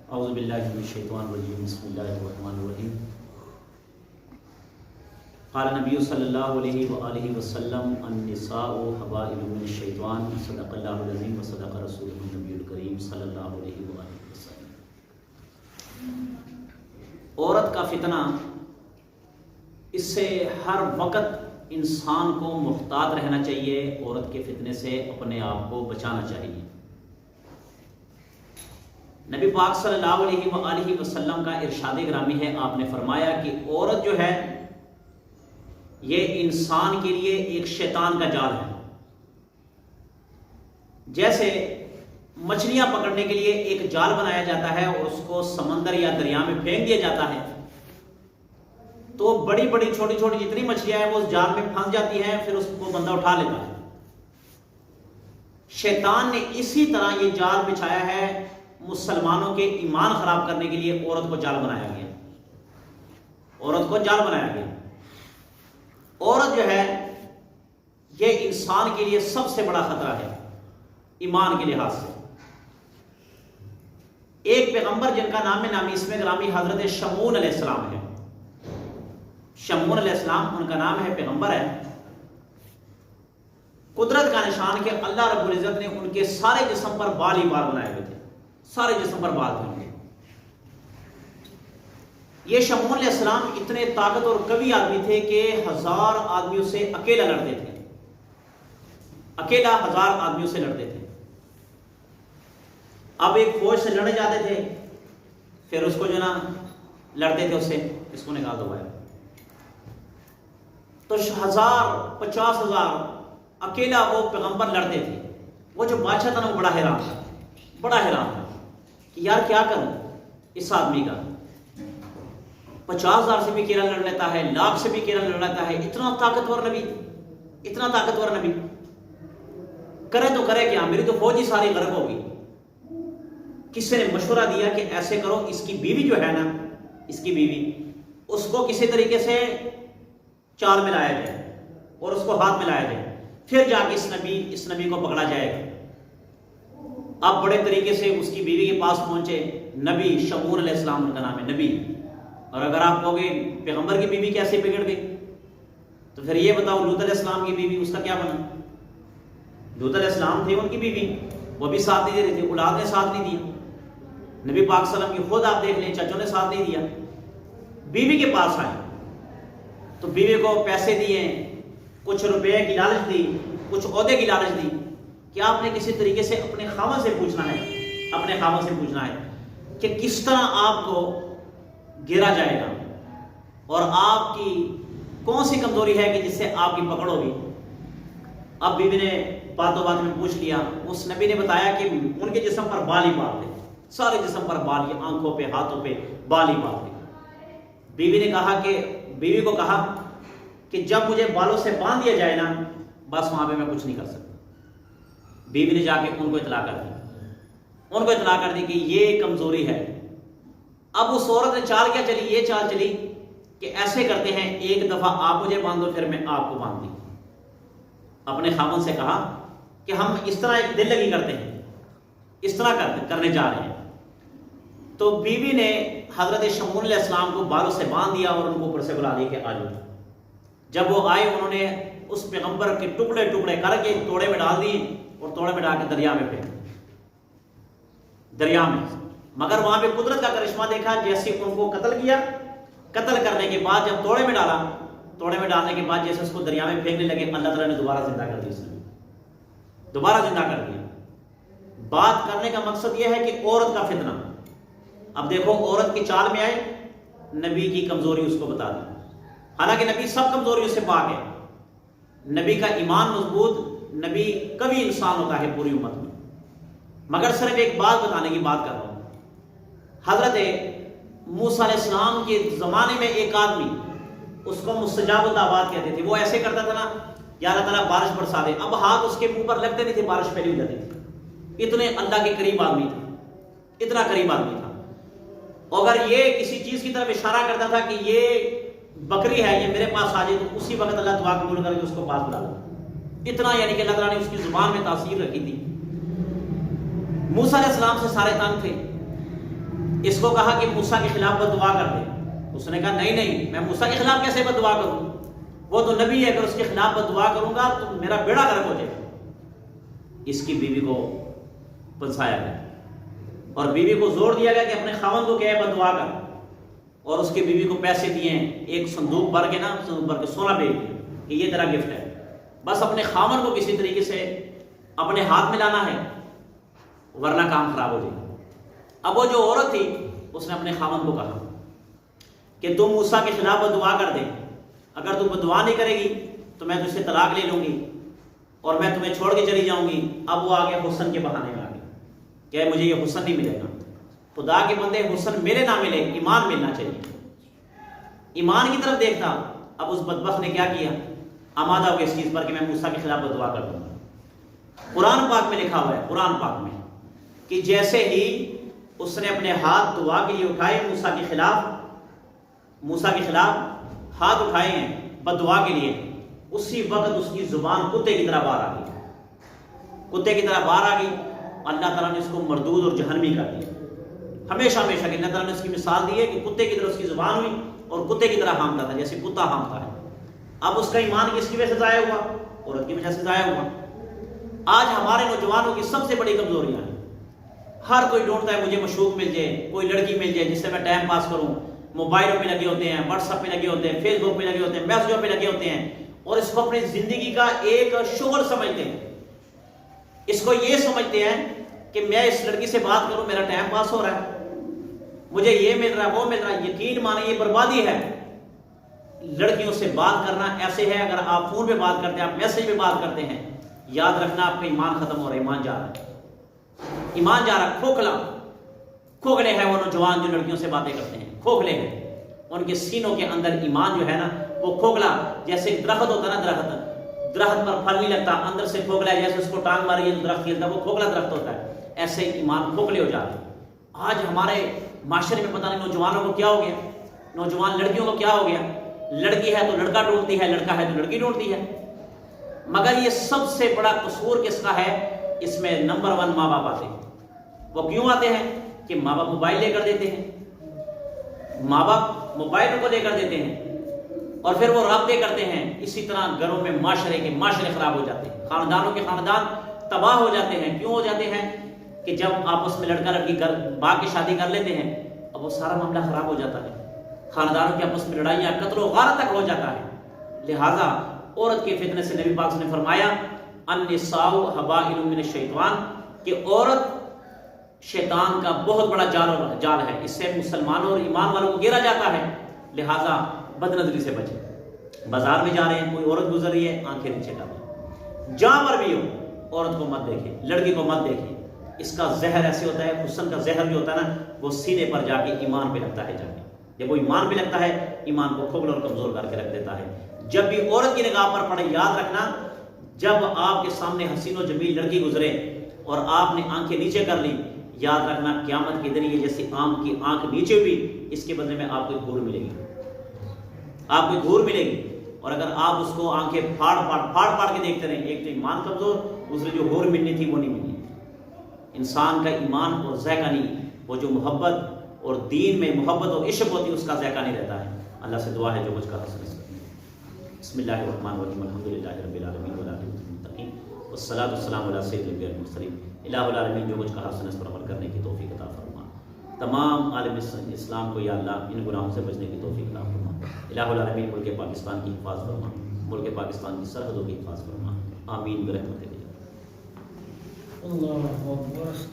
اعوذ باللہ من الشیطان الرجیم بسم اللہ الرحمن الرحیم قال نبی صلی اللہ علیہ وآلہ وسلم النساء حبائل من الشیطان صدق اللہ العظیم وصدق رسولہ النبی الکریم صلی اللہ علیہ وآلہ وسلم۔ عورت کا فتنہ، اس سے ہر وقت انسان کو محتاط رہنا چاہیے، عورت کے فتنے سے اپنے آپ کو بچانا چاہیے۔ نبی پاک صلی اللہ علیہ وآلہ وسلم کا ارشاد گرامی ہے، آپ نے فرمایا کہ عورت جو ہے یہ انسان کے لیے ایک شیطان کا جال ہے۔ جیسے مچھلیاں پکڑنے کے لیے ایک جال بنایا جاتا ہے اور اس کو سمندر یا دریا میں پھینک دیا جاتا ہے، تو بڑی بڑی چھوٹی چھوٹی جتنی مچھلیاں ہیں وہ اس جال میں پھنس جاتی ہیں، پھر اس کو بندہ اٹھا لیتا ہے۔ شیطان نے اسی طرح یہ جال بچھایا ہے، مسلمانوں کے ایمان خراب کرنے کے لیے عورت کو جال بنایا گیا، عورت کو جال بنایا گیا۔ عورت جو ہے یہ انسان کے لیے سب سے بڑا خطرہ ہے ایمان کے لحاظ سے۔ ایک پیغمبر جن کا نام نامی اسم گرامی حضرت شمعون علیہ السلام ہے، شمعون علیہ السلام ان کا نام ہے، پیغمبر ہے۔ قدرت کا نشان کہ اللہ رب العزت نے ان کے سارے جسم پر بال ہی بال بنائے ہوئے تھے، سارے جسم پر بال تھے ان کے۔ یہ شمعون علیہ السلام اتنے طاقت اور قوی آدمی تھے کہ 1000 آدمیوں سے اکیلا لڑتے تھے، اکیلا 1000 آدمیوں سے لڑتے تھے۔ اب ایک فوج سے لڑنے جاتے تھے، پھر اس کو جو نا لڑتے تھے، اس سے اس کو نکال دو باہر، تو 1000 50,000 اکیلا وہ پیغمبر لڑتے تھے۔ وہ جو بادشاہ تھا نا وہ بڑا حیران تھا، بڑا حیران تھا کہ یار کیا کروں اس آدمی کا، 50,000 سے بھی اکیلا لڑ لیتا ہے، 1,00,000 سے بھی اکیلا لڑ لیتا ہے، اتنا طاقتور نبی، اتنا طاقتور نبی، کرے تو کرے کیا، میری تو فوج ہی ساری غرق ہوگی۔ کسی نے مشورہ دیا کہ ایسے کرو، اس کی بیوی جو ہے نا، اس کی بیوی، اس کو کسی طریقے سے چال میں لایا جائے اور اس کو ہاتھ میں لایا جائے، پھر جا کے اس نبی کو پکڑا جائے گا۔ اب بڑے طریقے سے اس کی بیوی کے پاس پہنچے، نبی شمعون علیہ السلام ان کا نام ہے، نبی۔ اور اگر آپ کہو گے پیغمبر کی بیوی کیسے بگڑ گئی، تو پھر یہ بتاؤ لوط علیہ السلام کی بیوی، اس کا کیا بنا؟ لوط علیہ السلام تھے ان کی بیوی، وہ بھی ساتھ نہیں دے رہی تھی، اولاد نے ساتھ نہیں دیا۔ نبی پاک صلی اللہ علیہ وسلم کی خود آپ دیکھ لیں، چچوں نے ساتھ نہیں دیا۔ بیوی کے پاس آئے تو بیوی کو پیسے دیے، کچھ روپے کی لالچ دی، کچھ عہدے کی لالچ دی کہ آپ نے کسی طریقے سے اپنے خاوند سے پوچھنا ہے، اپنے خاوند سے پوچھنا ہے کہ کس طرح آپ کو گرا جائے گا اور آپ کی کون سی کمزوری ہے کہ جس سے آپ کی پکڑ ہوگی۔ اب بیوی نے باتوں بات میں پوچھ لیا، اس نبی نے بتایا کہ ان کے جسم پر بال ہی بال تھے، سارے جسم پر بال ہی، آنکھوں پہ ہاتھوں پہ بال ہی بال تھے۔ بیوی کو کہا کہ جب مجھے بالوں سے باندھ دیا جائے نا، بس وہاں پہ میں کچھ نہیں کر سکتا۔ بیوی نے جا کے ان کو اطلاع کر دی کہ یہ کمزوری ہے۔ اب اس عورت نے چال کیا چلی، یہ چال چلی کہ ایسے کرتے ہیں، ایک دفعہ آپ مجھے باندھو پھر میں آپ کو باندھ دی۔ اپنے خاوند سے کہا کہ ہم اس طرح ایک دل لگی کرتے ہیں، اس طرح کرنے جا رہے ہیں۔ تو بیوی نے حضرت شمعون علیہ السلام کو بالوں سے باندھ دیا اور ان کو اوپر سے بلا دیا کہ آ جاؤ۔ جب وہ آئے، انہوں نے اس پیغمبر کے ٹکڑے ٹکڑے کر کے توڑے میں ڈال دیے اور توڑے میں ڈال کے دریا میں پھینک، دریا میں۔ مگر وہاں پہ قدرت کا کرشمہ دیکھا، جیسے ان کو قتل کیا، قتل کرنے کے بعد جب توڑے میں ڈالا، توڑے میں ڈالنے کے بعد جیسے اس کو دریا میں پھینکنے لگے، اللہ تعالیٰ نے دوبارہ زندہ کر دیا، اس نے دوبارہ زندہ کر دیا۔ بات کرنے کا مقصد یہ ہے کہ عورت کا فتنہ، اب دیکھو عورت کی چال میں آئے، نبی کی کمزوری اس کو بتا دی، حالانکہ نبی سب کمزوریوں سے پاک ہے، نبی کا ایمان مضبوط، نبی کبھی انسان ہوتا ہے پوری امت میں۔ مگر صرف ایک بات بتانے کی بات کر رہا ہوں، حضرت موسیٰ علیہ السلام کے زمانے میں ایک آدمی، اس کو مستجاب الدعوات کہتے تھے، وہ ایسے کرتا تھا نا، یا اللہ تعالیٰ بارش برسا دے، اب ہاتھ اس کے منہ پر لگتے نہیں تھے، بارش پھیلی ہو جاتی تھی، اتنے اللہ کے قریب آدمی تھا، اتنا قریب آدمی تھا۔ اگر یہ کسی چیز کی طرف اشارہ کرتا تھا کہ یہ بکری ہے، یہ میرے پاس آ جائے، تو اسی وقت اللہ دعا قبول کر کے اس کو پاس بلا دے، اتنا یعنی کہ اللہ تعالیٰ نے اس کی زبان میں تاثیر رکھی تھی۔ موسیٰ علیہ السلام سے سارے تنگ تھے، اس کو کہا کہ موسیٰ کے خلاف بد دعا کر دے. اس نے کہا نہیں نہیں، میں موسیٰ کے خلاف کیسے بد دعا کروں؟ وہ تو نبی ہے، اگر اس کے خلاف بد دعا کروں گا تو میرا بیڑا غرق ہو جائے گا. اس کی بیوی کو پھنسایا گیا اور بیوی کو زور دیا گیا کہ اپنے خاوند کو کہے بد دعا کر. اور اس کی بیوی کو پیسے دیے ہیں، ایک صندوق بھر کے سونا بھیج دیا کہ یہ تیرا گفٹ ہے، بس اپنے خاوند کو کسی طریقے سے اپنے ہاتھ میں لانا ہے ورنہ کام خراب ہو جائے گا. اب وہ جو عورت تھی اس نے اپنے خاوند کو کہا کہ تم موسیٰ کے خلاف بد دعا کر دے، اگر تم بد دعا نہیں کرے گی تو میں تجھ سے طلاق لے لوں گی اور میں تمہیں چھوڑ کے چلی جاؤں گی. اب وہ آگے حسن کے بہانے میں آ گئی کہ مجھے یہ حسن نہیں ملے گا. خدا کے بندے، حسن ملے نہ ملے، ایمان ملنا چاہیے. ایمان کی طرف دیکھتا. اب اس بدبخت نے کیا کیا؟ آمادہ ہو گیا اس چیز پر کہ میں موسیٰ کے خلاف بد دعا کر دوں گا. قرآن پاک میں لکھا ہوا ہے، قرآن پاک میں، کہ جیسے ہی اس نے اپنے ہاتھ دعا کے لیے اٹھائے موسیٰ کے خلاف ہاتھ اٹھائے ہیں بد دعا کے لیے، اسی وقت اس کی زبان کتے کی طرح باہر آ گئی. کتے کی طرح باہر آ گئی. اللہ تعالیٰ نے اس کو مردود اور جہنمی کر دیا ہمیشہ ہمیشہ. کہ اللہ تعالیٰ نے اس کی مثال دی ہے کہ کتے کی طرح اس کی زبان ہوئی اور کتے کی طرح ہانکتا تھا جیسے کتا ہانکتا ہے. اب اس کا ایمان کس کی وجہ سے ضائع ہوا؟ عورت کی وجہ سے ضائع ہوا. آج ہمارے نوجوانوں کی سب سے بڑی کمزوریاں ہیں. ہر کوئی ڈھونڈتا ہے مجھے مشوق مل جائے، کوئی لڑکی مل جائے جس سے میں ٹائم پاس کروں. موبائلوں پہ لگے ہوتے ہیں، واٹس ایپ پہ لگے ہوتے ہیں، فیس بک پہ لگے ہوتے ہیں، میسجوں پہ لگے ہوتے ہیں اور اس کو اپنی زندگی کا ایک شغل سمجھتے ہیں. اس کو یہ سمجھتے ہیں کہ میں اس لڑکی سے بات کروں، میرا ٹائم پاس ہو رہا ہے، مجھے یہ مل رہا ہے وہ مل رہا ہے. یقین مانے یہ بربادی ہے. لڑکیوں سے بات کرنا ایسے ہے، اگر آپ فون پہ بات کرتے ہیں، آپ میسج پہ بات کرتے ہیں، یاد رکھنا آپ کا ایمان ختم ہو رہا ہے، ایمان جا رہا ہے، ایمان جا رہا ہے. کھوکھلے ہیں وہ نوجوان جو لڑکیوں سے باتیں کرتے ہیں، کھوکھلے ہیں. ان کے سینوں کے اندر ایمان جو ہے نا وہ کھوکھلا، جیسے درخت ہوتا ہے نا، درخت پر پھل نہیں لگتا، اندر سے کھوکھلا ہے، جیسے اس کو ٹانگ ماری ہے تو درخت کھلتا ہے، وہ کھوکھلا درخت ہوتا ہے. ایسے ایمان کھوکھلے ہو جاتے ہیں. آج ہمارے معاشرے میں پتہ نہیں نوجوانوں کو کیا ہو گیا، نوجوان لڑکیوں کو کیا ہو گیا. لڑکی ہے تو لڑکا ڈھونڈتی ہے، لڑکا ہے تو لڑکی ڈھونڈتی ہے. مگر یہ سب سے بڑا قصور کس کا ہے؟ اس میں نمبر 1 ماں باپ آتے ہیں. وہ کیوں آتے ہیں؟ کہ ماں باپ موبائل لے کر دیتے ہیں، ماں باپ موبائل کو لے کر دیتے ہیں اور پھر وہ رابطے کرتے ہیں. اسی طرح گھروں میں معاشرے خراب ہو جاتے ہیں، خاندانوں کے خاندان تباہ ہو جاتے ہیں. کیوں ہو جاتے ہیں؟ کہ جب آپس میں لڑکا لڑکی باغ کی شادی کر لیتے ہیں، اب وہ سارا معاملہ خراب ہو جاتا ہے. خاندانوں کے آپس میں لڑائیاں، قتل و غارت تک ہو جاتا ہے. لہذا عورت کے فتنے سے نبی پاک نے فرمایا النساء حبائل من الشیطان، کہ عورت شیطان کا بہت بڑا جال ہے، اس سے مسلمانوں اور ایمان والوں کو گھیرا جاتا ہے. لہذا بد نظری سے بچیں. بازار میں جا رہے ہیں، کوئی عورت گزر رہی ہے، آنکھیں نیچے ڈالیں. جہاں پر بھی ہو عورت کو مت دیکھیں، لڑکی کو مت دیکھیں. اس کا زہر ایسے ہوتا ہے، حسن کا زہر جو ہوتا ہے نا وہ سینے پر جا کے ایمان پہ لگتا ہے. جا کے جب وہ ایمان پہ لگتا ہے، ایمان کو کھوکھلا اور کمزور کر کے رکھ دیتا ہے. جب بھی عورت کی نگاہ پر پڑے، یاد رکھنا جب آپ کے سامنے حسین و جمیل لڑکی گزرے اور آپ نے آنکھیں نیچے کر لی، یاد رکھنا قیامت کے دن یہ جیسی آم کی آنکھ نیچے ہوئی، اس کے بدلے میں آپ کو ایک گھور ملے گی، آپ کو گھور ملے گی. اور اگر آپ اس کو آنکھیں پھاڑ کے دیکھتے رہیں، ایک تو ایمان کمزور، دوسری جو گھور ملنی تھی وہ نہیں ملی. انسان کا ایمان اور ذائقہ نہیں، وہ جو محبت اور دین میں محبت اور عشق ہوتی ہے اس کا ذائقہ نہیں رہتا ہے. اللہ سے دعا ہے جو مجھ کا حسن. بسم اللہ الرحمن الرحیم، الحمدللہ رب العالمین والعاقبۃ للمتقین والصلاۃ والسلام علی سید الانبیاء والمرسلین. الہ العالمین جو مجھ کا حسن اس پر عمل کرنے کی توفیق عطا فرما. تمام عالم اسلام کو یا اللہ ان گناہوں سے بچنے کی توفیق عطا فرما. الہ العالمین ملک پاکستان کی حفاظت فرما، ملک پاکستان کی سرحدوں کی حفاظت فرما. آمین برحمتک. اللہ اکبر.